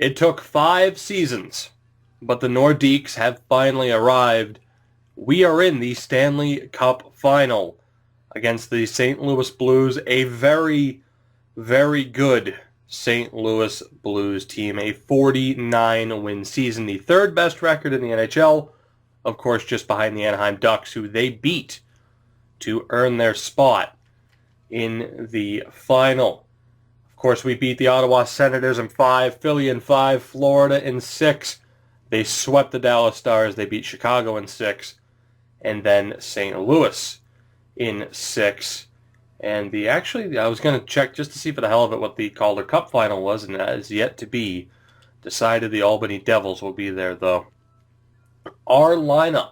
It took 5 seasons, but the Nordiques have finally arrived. We are in the Stanley Cup Final against the St. Louis Blues, a very, very good St. Louis Blues team, a 49-win season, the third best record in the NHL, of course just behind the Anaheim Ducks, who they beat to earn their spot in the final. Of course, we beat the Ottawa Senators in 5, Philly in 5, Florida in 6. They swept the Dallas Stars. They beat Chicago in 6. And then St. Louis in 6. And I was going to check just to see for the hell of it what the Calder Cup Final was, and that is yet to be decided. The Albany Devils will be there, though. Our lineup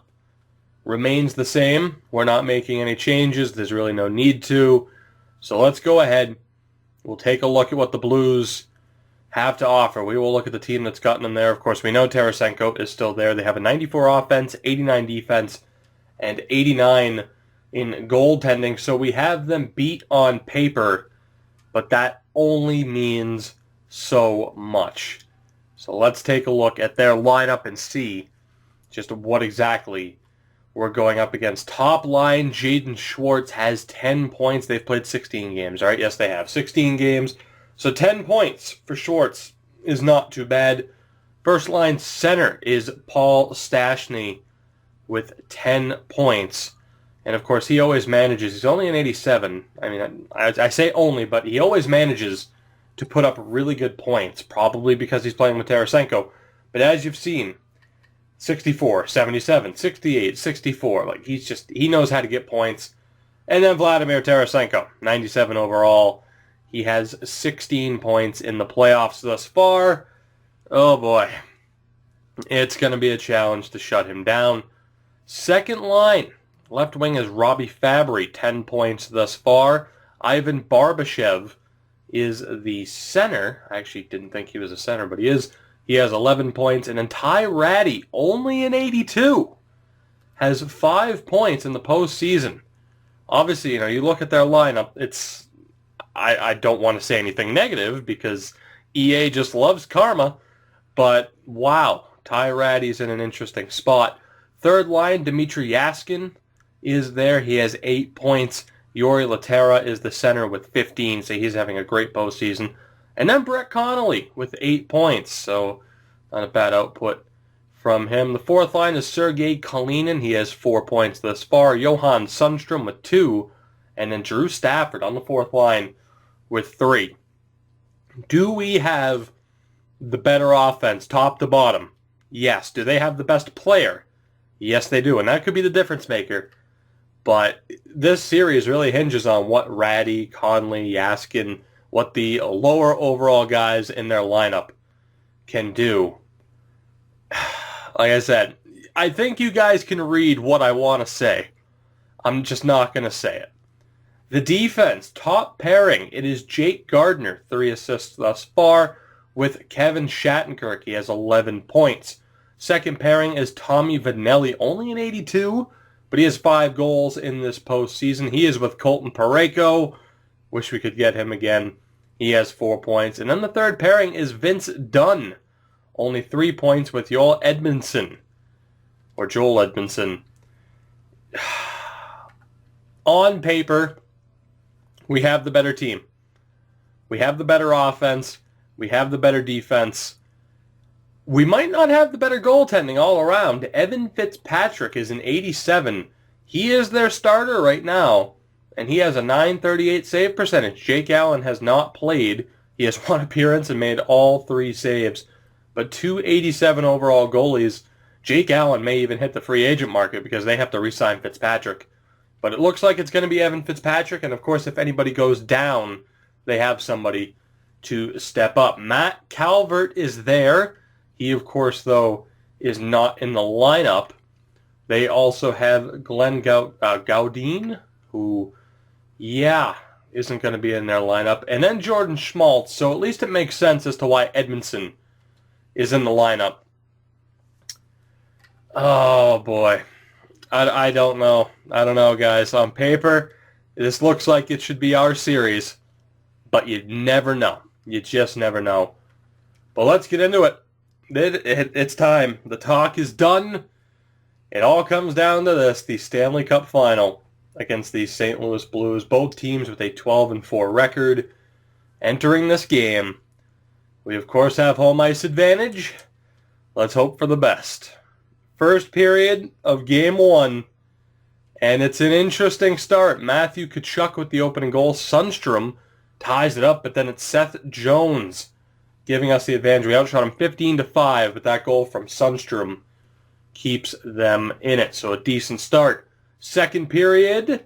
remains the same. We're not making any changes. There's really no need to. So let's go ahead. We'll take a look at what the Blues have to offer. We will look at the team that's gotten them there. Of course, we know Tarasenko is still there. They have a 94 offense, 89 defense, and 89 in goaltending. So we have them beat on paper, but that only means so much. So let's take a look at their lineup and see just what exactly we're going up against. Top line, Jaden Schwartz has 10 points. They've played 16 games, all right? Yes, they have 16 games. So 10 points for Schwartz is not too bad. First line center is Paul Stastny with 10 points. And, of course, he always manages. He's only an 87. I mean, I say only, but he always manages to put up really good points, probably because he's playing with Tarasenko. But as you've seen, 64, 77, 68, 64. Like, he knows how to get points. And then Vladimir Tarasenko, 97 overall. He has 16 points in the playoffs thus far. Oh, boy. It's going to be a challenge to shut him down. Second line, left wing is Robbie Fabry, 10 points thus far. Ivan Barbashev is the center. I actually didn't think he was a center, but he is. He has 11 points. And then Ty Ratty, only an 82, has 5 points in the postseason. Obviously, you look at their lineup, I don't want to say anything negative because EA just loves karma, but wow, Ty Ratty's in an interesting spot. Third line, Dmitry Yaskin is there. He has 8 points. Yori Laterra is the center with 15, so he's having a great postseason. And then Brett Connolly with 8 points, so not a bad output from him. The fourth line is Sergei Kalinin. He has 4 points thus far. Johan Sundstrom with 2, and then Drew Stafford on the fourth line with 3. Do we have the better offense, top to bottom? Yes. Do they have the best player? Yes, they do, and that could be the difference maker. But this series really hinges on what Ratty, Conley, Yaskin, what the lower overall guys in their lineup can do. Like I said, I think you guys can read what I want to say. I'm just not going to say it. The defense, top pairing, it is Jake Gardiner, 3 assists thus far, with Kevin Shattenkirk. He has 11 points. Second pairing is Tommy Vanelli, only an 82, but he has 5 goals in this postseason. He is with Colton Parayko. Wish we could get him again. He has 4 points. And then the third pairing is Vince Dunn, only 3 points with Joel Edmondson. On paper, we have the better team. We have the better offense. We have the better defense. We might not have the better goaltending all around. Evan Fitzpatrick is an 87. He is their starter right now, and he has a .938 save percentage. Jake Allen has not played. He has 1 appearance and made all 3 saves. But 2 87 overall goalies. Jake Allen may even hit the free agent market because they have to re-sign Fitzpatrick. But it looks like it's going to be Evan Fitzpatrick, and of course if anybody goes down, they have somebody to step up. Matt Calvert is there. He, of course, though, is not in the lineup. They also have Glenn Gaudin, who, isn't going to be in their lineup. And then Jordan Schmaltz, so at least it makes sense as to why Edmondson is in the lineup. Oh, boy. I don't know. I don't know, guys. On paper, this looks like it should be our series, but you never know. You just never know. Well, let's get into it. It's time. The talk is done. It all comes down to this, the Stanley Cup Final against the St. Louis Blues. Both teams with a 12-4 record entering this game. We, of course, have home ice advantage. Let's hope for the best. First period of Game 1, and it's an interesting start. Matthew Tkachuk with the opening goal. Sundstrom ties it up, but then it's Seth Jones giving us the advantage. We outshot him 15-5, but that goal from Sundstrom keeps them in it. So a decent start. Second period,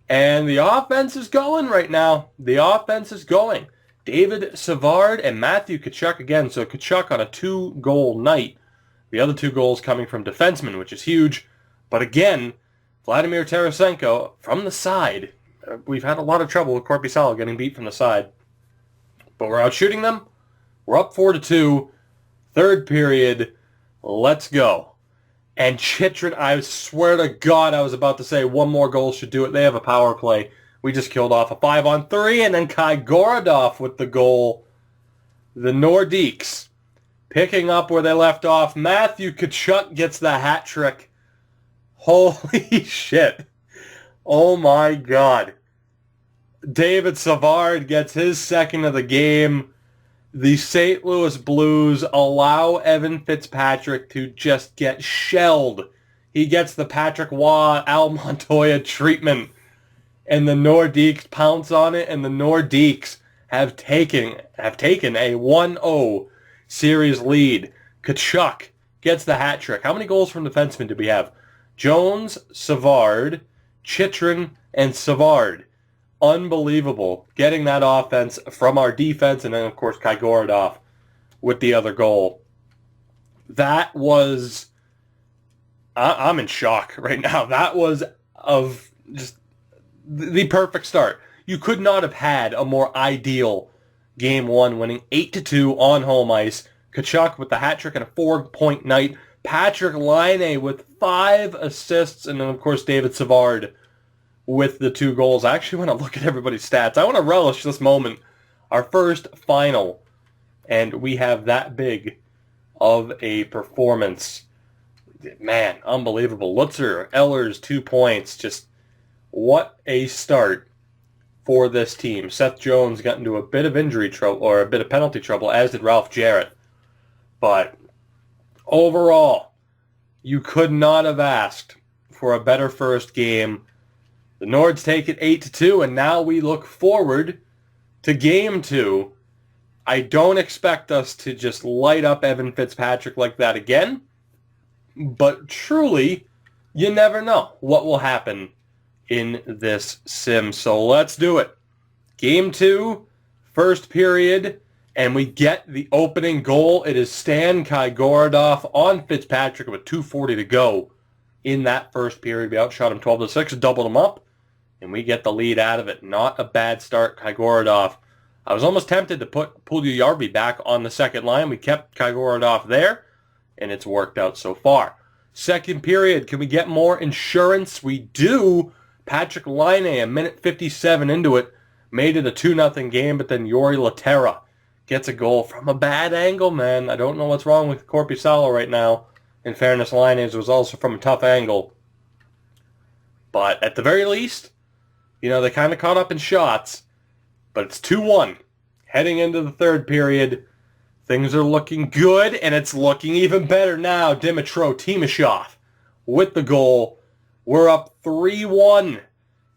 and the offense is going right now. The offense is going. David Savard and Matthew Tkachuk again. So Tkachuk on a 2-goal night. The other 2 goals coming from defensemen, which is huge. But again, Vladimir Tarasenko from the side. We've had a lot of trouble with Korpisalo getting beat from the side. But we're out shooting them. We're up 4-2. Third period. Let's go. And Chychrun, I swear to God, I was about to say one more goal should do it. They have a power play. We just killed off a 5-on-3, and then Kai Gorodov with the goal. The Nordiques picking up where they left off. Matthew Tkachuk gets the hat trick. Holy shit. Oh my God. David Savard gets his second of the game. The St. Louis Blues allow Evan Fitzpatrick to just get shelled. He gets the Patrick Waugh, Al Montoya treatment. And the Nordiques pounce on it, and the Nordiques have taken a 1-0 series lead. Tkachuk gets the hat trick. How many goals from defensemen did we have? Jones, Savard, Chychrun, and Savard. Unbelievable. Getting that offense from our defense, and then, of course, Kai Gorodov with the other goal. That was... I'm in shock right now. That was of just the perfect start. You could not have had a more ideal Game 1, winning 8-2 on home ice. Tkachuk with the hat trick and a 4-point night. Patrick Laine with 5 assists, and then, of course, David Savard with the 2 goals. I actually want to look at everybody's stats. I want to relish this moment. Our first final, and we have that big of a performance. Man, unbelievable. Lutzer, Ehlers, 2 points. Just what a start for this team. Seth Jones got into a bit of injury trouble, or a bit of penalty trouble, as did Ralph Jarrett. But overall, you could not have asked for a better first game. The Nords take it 8-2, and now we look forward to Game 2. I don't expect us to just light up Evan Fitzpatrick like that again, but truly, you never know what will happen in this sim. So let's do it. Game 2, first period, and we get the opening goal. It is Stan Kai Gorodov on Fitzpatrick with 2:40 to go in that first period. We outshot him 12-6, doubled him up, and we get the lead out of it. Not a bad start, Kai Gorodov. I was almost tempted to put Puljujärvi back on the second line. We kept Kai Gorodov there, and it's worked out so far. Second period, can we get more insurance? We do. Patrick Laine, a minute 57 into it, made it a 2-0 game, but then Jori Lehtera gets a goal from a bad angle, man. I don't know what's wrong with Korpisalo right now. In fairness, Laine's was also from a tough angle. But at the very least, they kind of caught up in shots. But it's 2-1. Heading into the third period, things are looking good, and it's looking even better now. Dmytro Timashov with the goal. We're up 3-1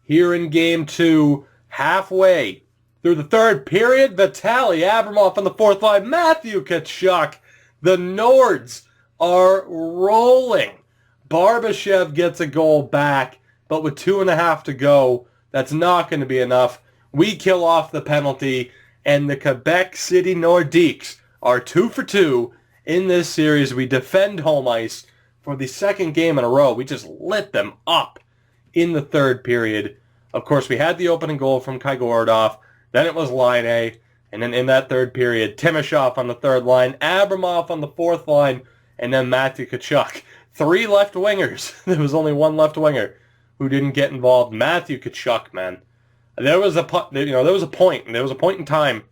here in Game 2, halfway through the third period. Vitaly Abramov on the fourth line. Matthew Tkachuk. The Nords are rolling. Barbashev gets a goal back, but with 2.5 to go, that's not going to be enough. We kill off the penalty, and the Quebec City Nordiques are 2 for 2 in this series. We defend home ice for the second game in a row. We just lit them up in the third period. Of course, we had the opening goal from Kai Gorodov. Then it was Laine. And then in that third period, Timashov on the third line, Abramov on the fourth line, and then Matthew Tkachuk. 3 left wingers. There was only 1 left winger who didn't get involved. Matthew Tkachuk, man. There was a point in time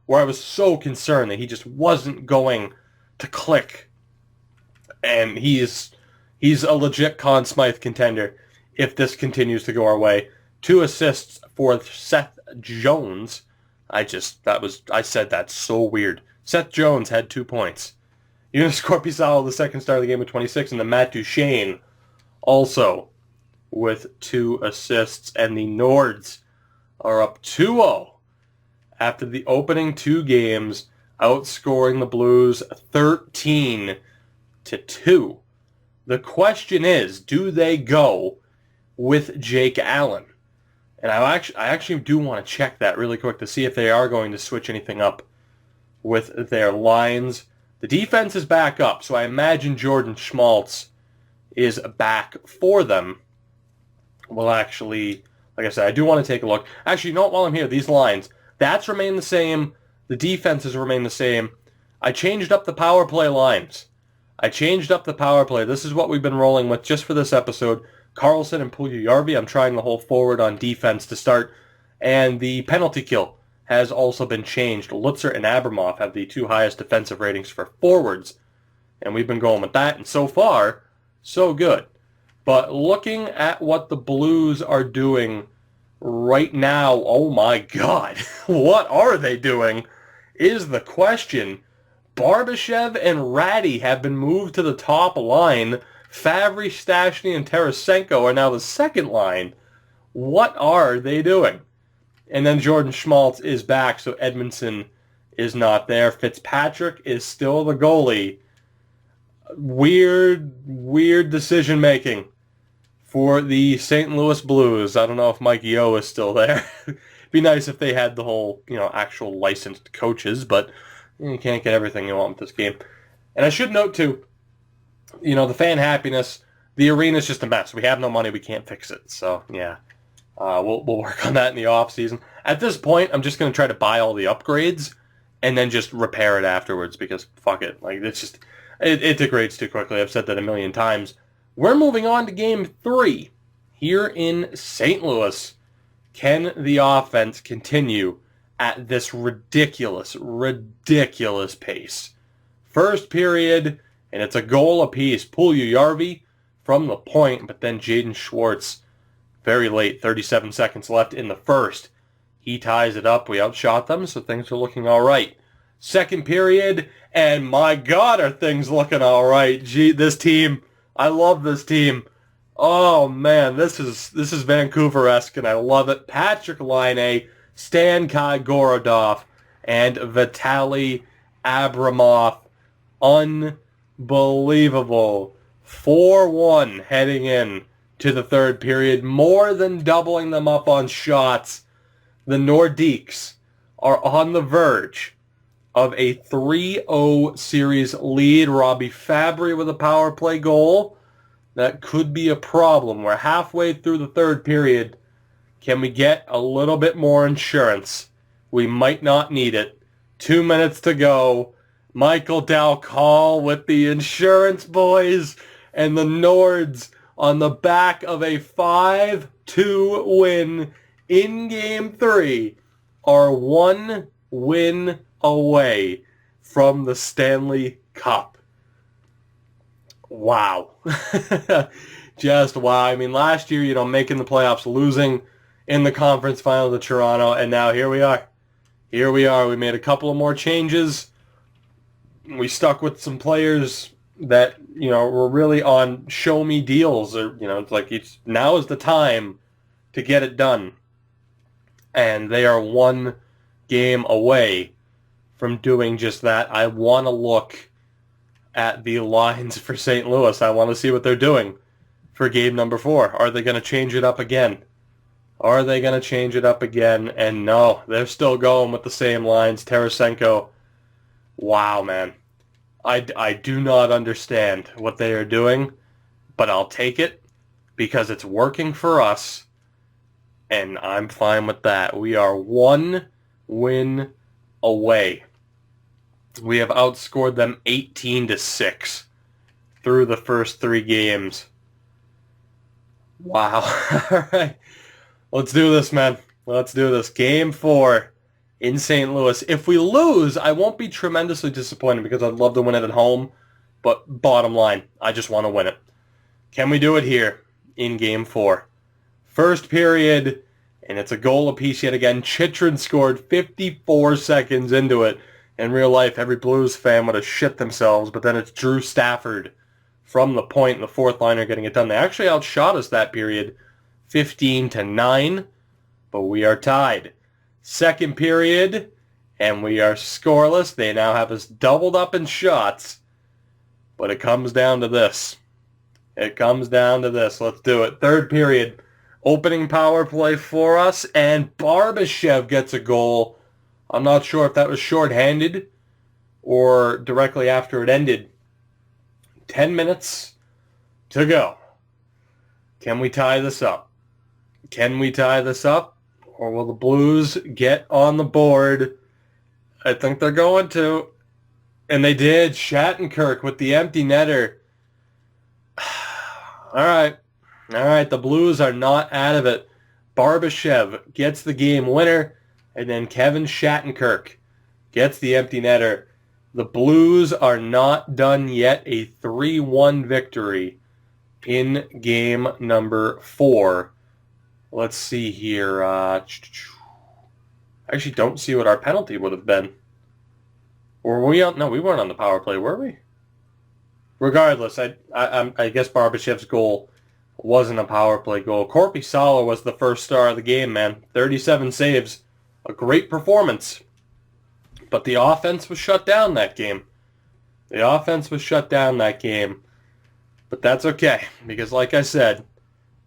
where I was so concerned that he just wasn't going to click. And he's a legit Conn Smythe contender if this continues to go our way. 2 assists for Seth Jones. I said that so weird. Seth Jones had 2 points. Jonas Korpisalo, the second star of the game with 26, and then Matt Duchene also with 2 assists. And the Nords are up 2-0 after the opening 2 games, outscoring the Blues 13-2. The question is, do they go with Jake Allen? And I actually do want to check that really quick to see if they are going to switch anything up with their lines. The defense is back up, so I imagine Jordan Schmaltz is back for them. Well, actually, like I said, I do want to take a look. Actually, you know what, while I'm here, these lines, that's remained the same. The defenses remain the same. I changed up the power play lines. This is what we've been rolling with just for this episode. Carlson and Puljujärvi. I'm trying the whole forward on defense to start. And the penalty kill has also been changed. Lutzer and Abramov have the 2 highest defensive ratings for forwards. And we've been going with that. And so far, so good. But looking at what the Blues are doing right now, oh my God, what are they doing is the question. Barbashev and Ratty have been moved to the top line. Favre, Stastny, and Tarasenko are now the second line. What are they doing? And then Jordan Schmaltz is back, so Edmondson is not there. Fitzpatrick is still the goalie. Weird decision-making for the St. Louis Blues. I don't know if Mike Yeo is still there. It'd be nice if they had the whole, actual licensed coaches, but you can't get everything you want with this game. And I should note, too, the fan happiness, the arena's just a mess. We have no money. We can't fix it. So, yeah, we'll work on that in the offseason. At this point, I'm just going to try to buy all the upgrades and then just repair it afterwards because, fuck it. Like, it's just, it degrades too quickly. I've said that a million times. We're moving on to Game 3 here in St. Louis. Can the offense continue at this ridiculous pace? First period, and it's a goal apiece. Puljujärvi from the point, but then Jaden Schwartz, very late, 37 seconds left in the first. He ties it up. We outshot them, so things are looking all right. Second period, and my God, are things looking all right. Gee, this team, I love this team. Oh, man, this is Vancouver-esque, and I love it. Patrick Laine, Stan Gorodov, and Vitaly Abramov. Unbelievable. 4-1 heading in to the third period, more than doubling them up on shots. The Nordiques are on the verge of a 3-0 series lead. Robbie Fabry with a power play goal. That could be a problem. We're halfway through the third period. Can we get a little bit more insurance? We might not need it. 2 minutes to go. Michael Dalcall with the insurance, boys. And the Nords on the back of a 5-2 win in Game 3 are 1 win away from the Stanley Cup. Wow. Just wow. I mean, last year, making the playoffs, losing in the conference final to Toronto, and now here we are. We made a couple of more changes. We stuck with some players that, were really on show-me deals. Or, it's like now is the time to get it done. And they are 1 game away from doing just that. I want to look at the lines for St. Louis. I want to see what they're doing for game number 4. Are they going to change it up again? And no, they're still going with the same lines. Tarasenko, wow, man. I do not understand what they are doing, but I'll take it because it's working for us, and I'm fine with that. We are 1 win away. We have outscored them 18-6 through the first 3 games. Wow. All right. Let's do this, man. Let's do this. Game 4 in St. Louis. If we lose, I won't be tremendously disappointed because I'd love to win it at home. But bottom line, I just want to win it. Can we do it here in Game 4? First period, and it's a goal apiece yet again. Chychrun scored 54 seconds into it. In real life, every Blues fan would have shit themselves, but then it's Drew Stafford from the point, and the fourth liner getting it done. They actually outshot us that period, 15-9, but we are tied. Second period, and we are scoreless. They now have us doubled up in shots, but it comes down to this. It comes down to this. Let's do it. Third period, opening power play for us, and Barbashev gets a goal. I'm not sure if that was shorthanded or directly after it ended. 10 minutes to go. Can we tie this up? Can we tie this up? Or will the Blues get on the board? I think they're going to. And they did. Shattenkirk with the empty netter. All right. The Blues are not out of it. Barbashev gets the game winner. And then Kevin Shattenkirk gets the empty netter. The Blues are not done yet. A 3-1 victory in game number 4. Let's see here. I actually don't see what our penalty would have been. Or were we on? No, we weren't on the power play, were we? Regardless, I guess Barbashev's goal wasn't a power play goal. Korpisalo was the first star of the game, man. 37 saves. A great performance. But the offense was shut down that game. But that's okay. Because like I said,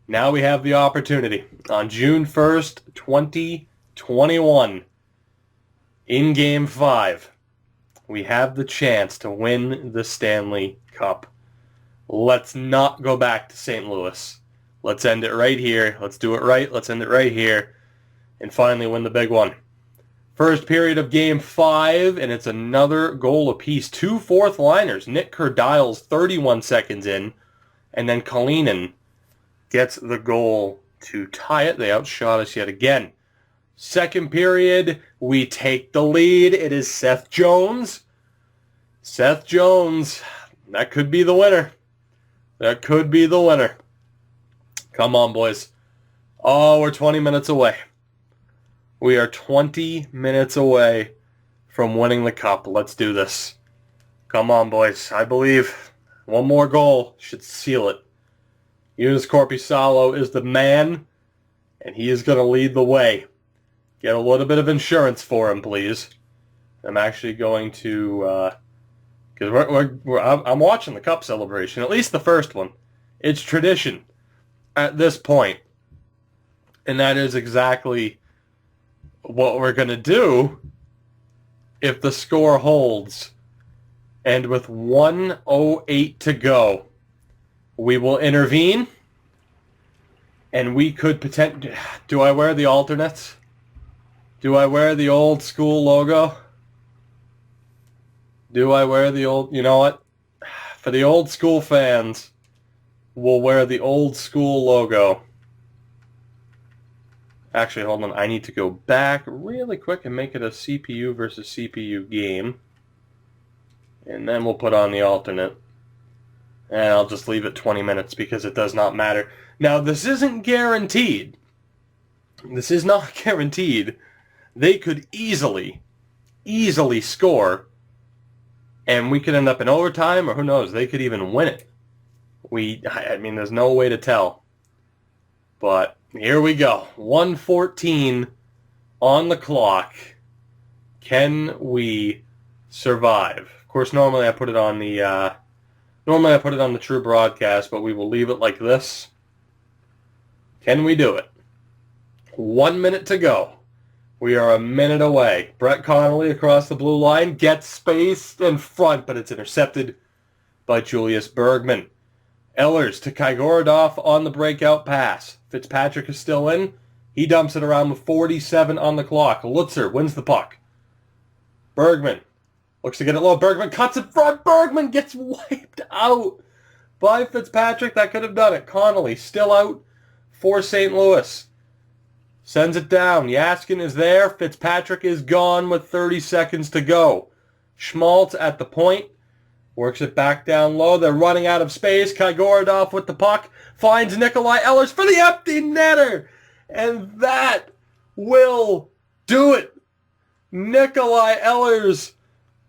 now we have the opportunity. On June 1st, 2021, in Game 5, we have the chance to win the Stanley Cup. Let's not go back to St. Louis. Let's end it right here. Let's do it right. Let's end it right here. And finally win the big one. First period of Game 5, and it's another goal apiece. 2 fourth liners. Nick Kerdiles 31 seconds in, and then Kalinin gets the goal to tie it. They outshot us yet again. Second period, we take the lead. It is Seth Jones. That could be the winner. Come on, boys. Oh, we're 20 minutes away. We are 20 minutes away from winning the cup. Let's do this. Come on, boys. I believe one more goal should seal it. Joonas Korpisalo is the man, and he is going to lead the way. Get a little bit of insurance for him, please. I'm actually going to, because I'm watching the cup celebration, at least the first one. It's tradition at this point, and that is exactly what we're going to do if the score holds. And with 1:08 to go, we will intervene, and we could potentially... Do I wear the alternates? Do I wear the old school logo? Do I wear the old... You know what? For the old school fans, we'll wear the old school logo. Actually, hold on. I need to go back really quick and make it a CPU versus CPU game. And then we'll put on the alternate. And I'll just leave it 20 minutes because it does not matter. Now, this isn't guaranteed. This is not guaranteed. They could easily score. And we could end up in overtime, or who knows, they could even win it. I mean, there's no way to tell. But here we go. 1:14 on the clock. Can we survive? Of course, normally I put it on the True Broadcast, but we will leave it like this. Can we do it? 1 minute to go. We are a minute away. Brett Connolly across the blue line gets spaced in front, but it's intercepted by Julius Bergman. Ehlers to Kaigorodov on the breakout pass. Fitzpatrick is still in. He dumps it around with 47 on the clock. Lutzer wins the puck. Bergman looks to get it low. Bergman cuts in front. Bergman gets wiped out by Fitzpatrick. That could have done it. Connolly still out for St. Louis. Sends it down. Yaskin is there. Fitzpatrick is gone with 30 seconds to go. Schmaltz at the point. Works it back down low. They're running out of space. Kygorodov with the puck. Finds Nikolai Ehlers for the empty netter. And that will do it. Nikolai Ehlers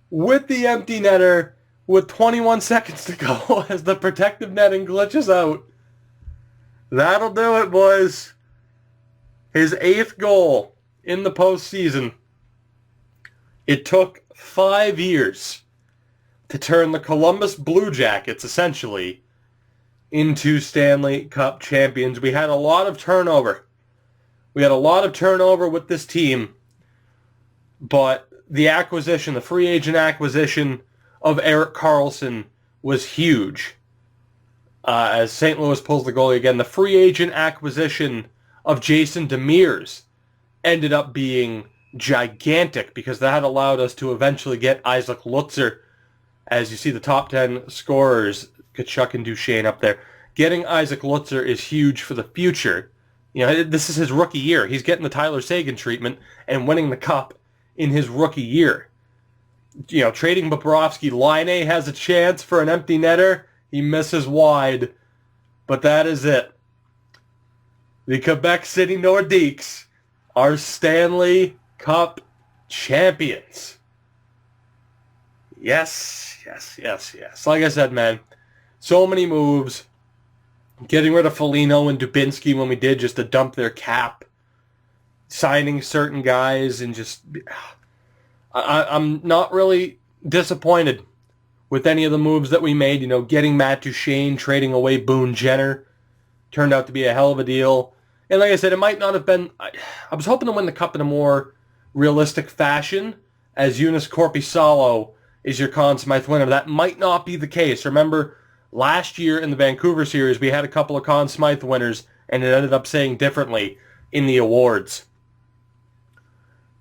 with the empty netter with 21 seconds to go as the protective netting glitches out. That'll do it, boys. His 8th goal in the postseason. It took 5 years to turn the Columbus Blue Jackets, essentially, into Stanley Cup champions. We had a lot of turnover. We had a lot of turnover with this team, but the acquisition, the free agent acquisition of Erik Karlsson was huge. As St. Louis pulls the goalie again, the free agent acquisition of Jason Demers ended up being gigantic because that allowed us to eventually get Isaac Lutzer. As you see the top 10 scorers, Tkachuk and Duchesne up there. Getting Isaac Lutzer is huge for the future. You know, this is his rookie year. He's getting the Tyler Seguin treatment and winning the cup in his rookie year. You know, trading Bobrovsky, Laine has a chance for an empty netter. He misses wide, but that is it. The Quebec City Nordiques are Stanley Cup champions. Yes. Like I said, man, so many moves. Getting rid of Foligno and Dubinsky when we did just to dump their cap. Signing certain guys and just... I'm not really disappointed with any of the moves that we made. You know, getting Matt Duchesne, trading away Boone Jenner, turned out to be a hell of a deal. And like I said, it might not have been... I was hoping to win the cup in a more realistic fashion, as Joonas Korpisalo is your Conn Smythe winner. That might not be the case. Remember, last year in the Vancouver series, we had a couple of Conn Smythe winners, and it ended up saying differently in the awards.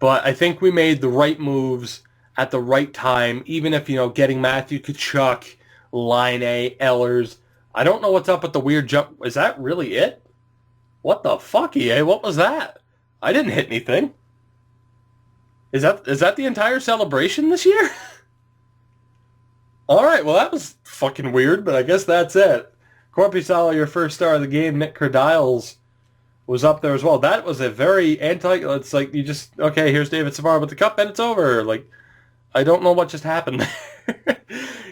But I think we made the right moves at the right time, even if, you know, getting Matthew Tkachuk, Laine, Ehlers. I don't know what's up with the weird jump. Is that really it? What the fuck, EA? What was that? I didn't hit anything. Is that the entire celebration this year? Alright, well that was fucking weird, but I guess that's it. Korpisalo, your first star of the game. Nick Krediles was up there as well. That was a very it's like you just, okay, here's David Savard with the cup and it's over. Like, I don't know what just happened there.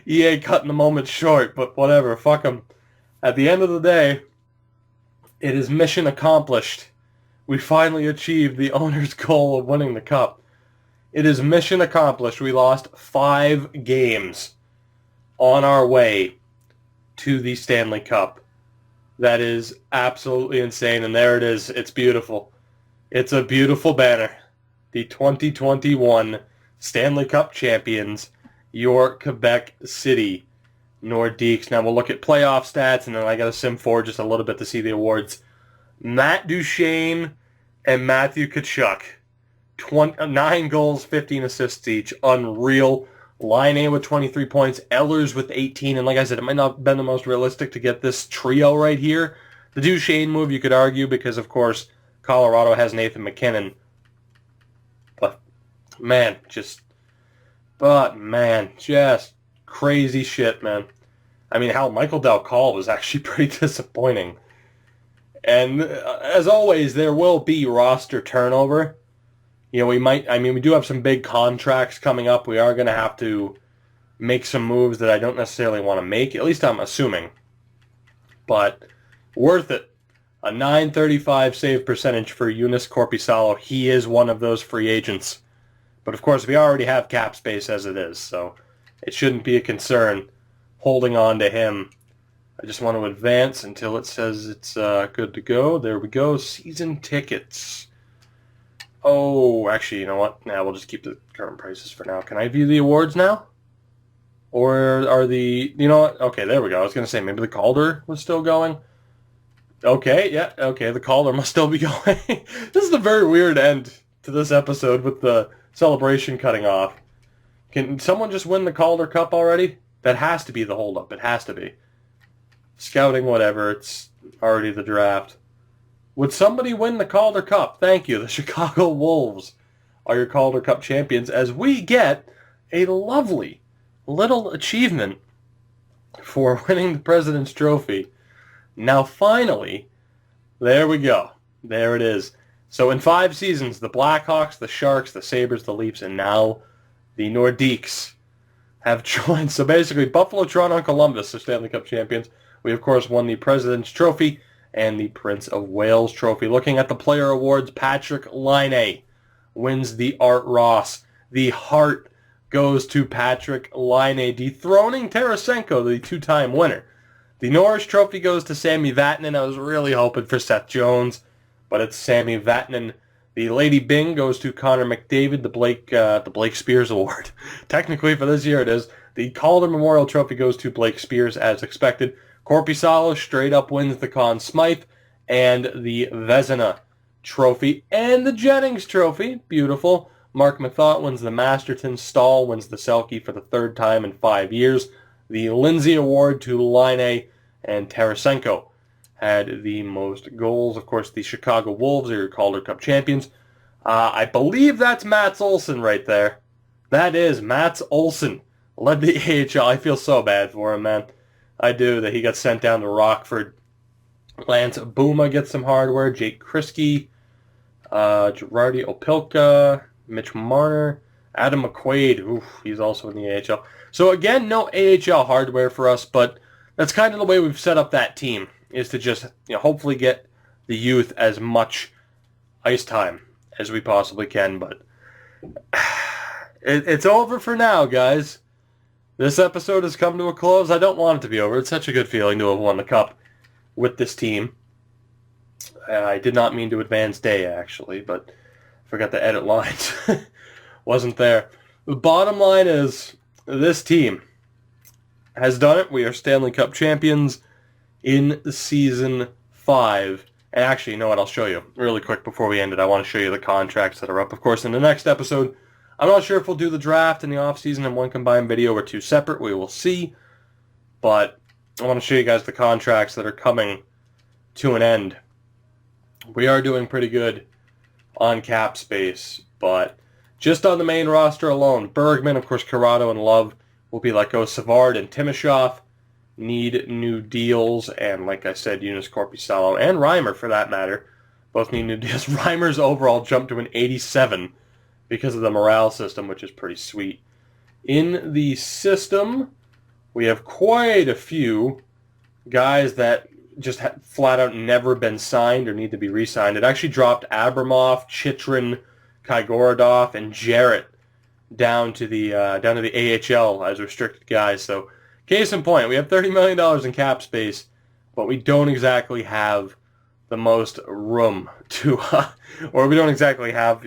EA cutting the moment short, but whatever, fuck them. At the end of the day, it is mission accomplished. We finally achieved the owner's goal of winning the cup. It is mission accomplished. We lost 5 games on our way to the Stanley Cup. That is absolutely insane, and there it is. It's beautiful. It's a beautiful banner. The 2021 Stanley Cup champions, your Quebec City Nordiques. Now we'll look at playoff stats, and then I got to sim forward just a little bit to see the awards. Matt Duchesne and Matthew Tkachuk, 9 goals, 15 assists each. Unreal. Laine with 23 points, Ehlers with 18, and like I said, it might not have been the most realistic to get this trio right here. The Duchesne move, you could argue, because, of course, Colorado has Nathan MacKinnon. But, man, just crazy shit, man. I mean, hell, Michael Del Call was actually pretty disappointing. And, as always, there will be roster turnover. You know, we do have some big contracts coming up. We are going to have to make some moves that I don't necessarily want to make. At least I'm assuming. But worth it. A .935 save percentage for Joonas Korpisalo. He is one of those free agents. But of course, we already have cap space as it is. So it shouldn't be a concern holding on to him. I just want to advance until it says it's good to go. There we go. Season tickets. Oh, actually, you know what? Nah, we'll just keep the current prices for now. Can I view the awards now? Or are the... You know what? Okay, there we go. I was going to say, maybe the Calder was still going. Okay, yeah. Okay, the Calder must still be going. This is a very weird end to this episode with the celebration cutting off. Can someone just win the Calder Cup already? That has to be the holdup. It has to be. Scouting, whatever. It's already the draft. Would somebody win the Calder Cup? Thank you. The Chicago Wolves are your Calder Cup champions as we get a lovely little achievement for winning the President's Trophy. Now finally, there we go. There it is. So in 5 seasons, the Blackhawks, the Sharks, the Sabres, the Leafs, and now the Nordiques have joined. So basically, Buffalo, Toronto, and Columbus are Stanley Cup champions. We, of course, won the President's Trophy and the Prince of Wales Trophy. Looking at the player awards, Patrick Laine wins the Art Ross. The Hart goes to Patrick Laine, dethroning Tarasenko, the 2-time winner. The Norris Trophy goes to Sami Vatanen. I was really hoping for Seth Jones, but it's Sami Vatanen. The Lady Byng goes to Connor McDavid, the Blake Spears Award. Technically for this year it is. The Calder Memorial Trophy goes to Blake Spears as expected. Korpisalo straight up wins the Conn Smythe and the Vezina Trophy and the Jennings Trophy. Beautiful. Mark Mathot wins the Masterton. Stahl wins the Selke for the 3rd time in 5 years. The Lindsay Award to Laine, and Tarasenko had the most goals. Of course, the Chicago Wolves are your Calder Cup champions. I believe that's Mats Olsson right there. That is Mats Olsson. Led the AHL. I feel so bad for him, man. I do, that he got sent down to Rockford. Lance Bouma gets some hardware. Jake Kriske, Girardi Opilka, Mitch Marner, Adam McQuaid. Oof, he's also in the AHL. So again, no AHL hardware for us, but that's kind of the way we've set up that team, is to just hopefully get the youth as much ice time as we possibly can. But it's over for now, guys. This episode has come to a close. I don't want it to be over. It's such a good feeling to have won the Cup with this team. I did not mean to advance day, actually, but I forgot to edit lines. Wasn't there. The bottom line is, this team has done it. We are Stanley Cup champions in Season 5. And actually, you know what? I'll show you really quick before we end it. I want to show you the contracts that are up. Of course, in the next episode, I'm not sure if we'll do the draft and the offseason in one combined video or 2 separate. We will see. But I want to show you guys the contracts that are coming to an end. We are doing pretty good on cap space, but just on the main roster alone, Bergman, of course, Corrado, and Love will be let go. Savard and Timashov need new deals, and like I said, Joonas Korpisalo and Reimer, for that matter, both need new deals. Reimer's overall jumped to an 87 because of the morale system, which is pretty sweet. In the system, we have quite a few guys that just flat out never been signed or need to be re-signed. It actually dropped Abramov, Chychrun, Kaigorodov, and Jarrett down to the AHL as restricted guys. So, case in point, we have $30 million in cap space, but we don't exactly have the most room to, or we don't exactly have,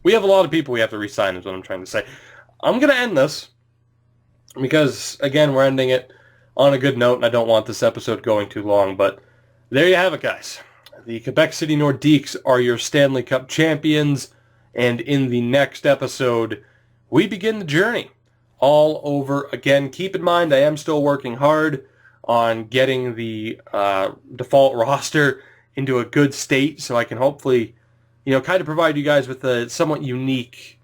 we have a lot of people we have to re-sign, is what I'm trying to say. I'm going to end this because, again, we're ending it on a good note, and I don't want this episode going too long, but there you have it, guys. The Quebec City Nordiques are your Stanley Cup champions, and in the next episode, we begin the journey all over again. Keep in mind, I am still working hard on getting the default roster into a good state so I can hopefully, kind of provide you guys with a somewhat unique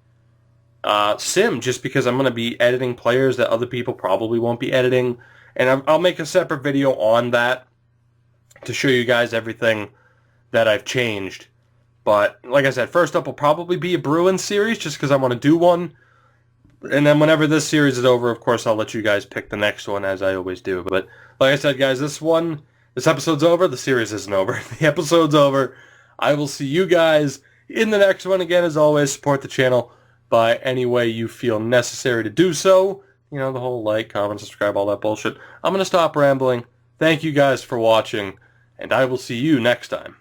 sim, just because I'm going to be editing players that other people probably won't be editing. And I'll make a separate video on that to show you guys everything that I've changed. But like I said, first up will probably be a Bruins series, just because I want to do one. And then whenever this series is over, of course, I'll let you guys pick the next one, as I always do. But like I said, guys, this episode's over. The series isn't over. The episode's over. I will see you guys in the next one. Again, as always, support the channel by any way you feel necessary to do so. The whole like, comment, subscribe, all that bullshit. I'm going to stop rambling. Thank you guys for watching, and I will see you next time.